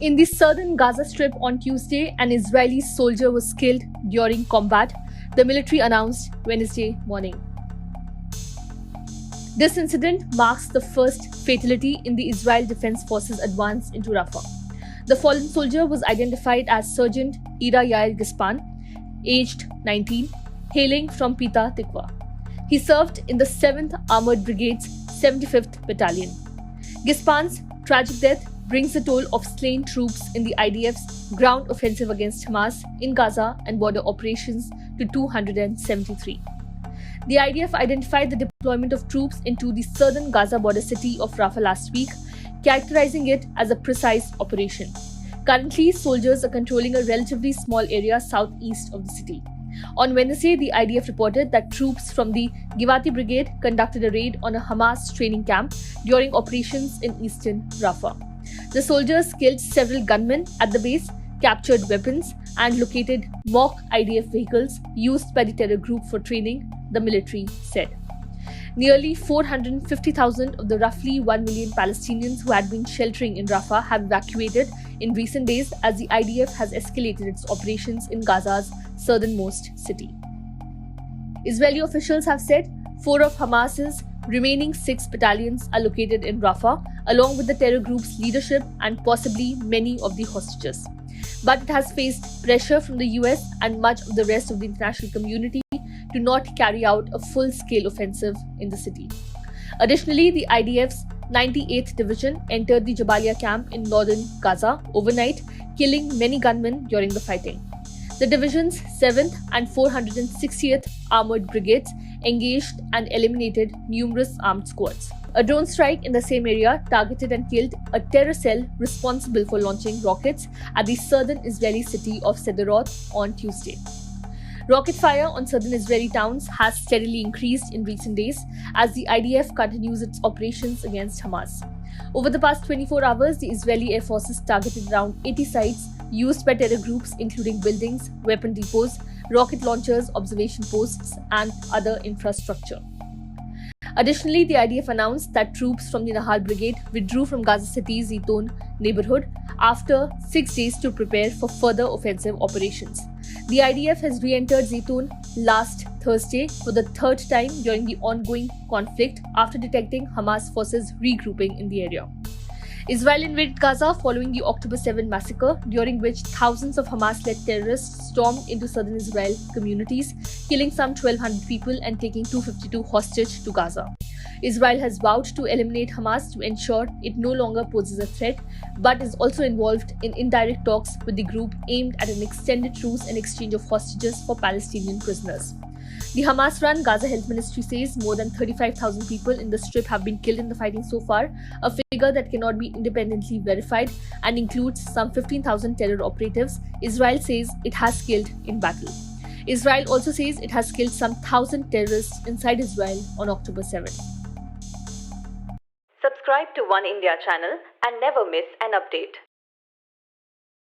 In the southern Gaza Strip on Tuesday, an Israeli soldier was killed during combat, the military announced Wednesday morning. This incident marks the first fatality in the Israel Defense Forces advance into Rafah. The fallen soldier was identified as Sergeant Ira Yair Gispan, aged 19, hailing from Petah Tikva. He served in the 7th Armored Brigade's 75th Battalion. Gispan's tragic death brings the toll of slain troops in the IDF's ground offensive against Hamas in Gaza and border operations to 273. The IDF identified the deployment of troops into the southern Gaza border city of Rafah last week, characterizing it as a precise operation. Currently, soldiers are controlling a relatively small area southeast of the city. On Wednesday, the IDF reported that troops from the Givati Brigade conducted a raid on a Hamas training camp during operations in eastern Rafah. The soldiers killed several gunmen at the base, captured weapons, and located mock IDF vehicles used by the terror group for training, the military said. Nearly 450,000 of the roughly 1 million Palestinians who had been sheltering in Rafah have evacuated in recent days as the IDF has escalated its operations in Gaza's southernmost city. Israeli officials have said 4 of Hamas's remaining 6 battalions are located in Rafah, along with the terror group's leadership and possibly many of the hostages. But it has faced pressure from the US and much of the rest of the international community to not carry out a full-scale offensive in the city. Additionally, the IDF's 98th Division entered the Jabalia camp in northern Gaza overnight, killing many gunmen during the fighting. The division's 7th and 460th Armored Brigades engaged and eliminated numerous armed squads. A drone strike in the same area targeted and killed a terror cell responsible for launching rockets at the southern Israeli city of Sderot on Tuesday. Rocket fire on southern Israeli towns has steadily increased in recent days as the IDF continues its operations against Hamas. Over the past 24 hours, the Israeli Air Forces targeted around 80 sites used by terror groups, including buildings, weapon depots, rocket launchers, observation posts, and other infrastructure. Additionally, the IDF announced that troops from the Nahal Brigade withdrew from Gaza City's Zaytoun neighborhood after 6 days to prepare for further offensive operations. The IDF has re-entered Zaytoun last Thursday for the 3rd time during the ongoing conflict after detecting Hamas forces regrouping in the area. Israel invaded Gaza following the October 7 massacre, during which thousands of Hamas-led terrorists stormed into southern Israel communities, killing some 1,200 people and taking 252 hostage to Gaza. Israel has vowed to eliminate Hamas to ensure it no longer poses a threat, but is also involved in indirect talks with the group aimed at an extended truce and exchange of hostages for Palestinian prisoners. The Hamas-run Gaza Health Ministry says more than 35,000 people in the Strip have been killed in the fighting so far, a figure that cannot be independently verified and includes some 15,000 terror operatives Israel says it has killed in battle. Israel also says it has killed some 1,000 terrorists inside Israel on October 7. Subscribe to One India channel and never miss an update.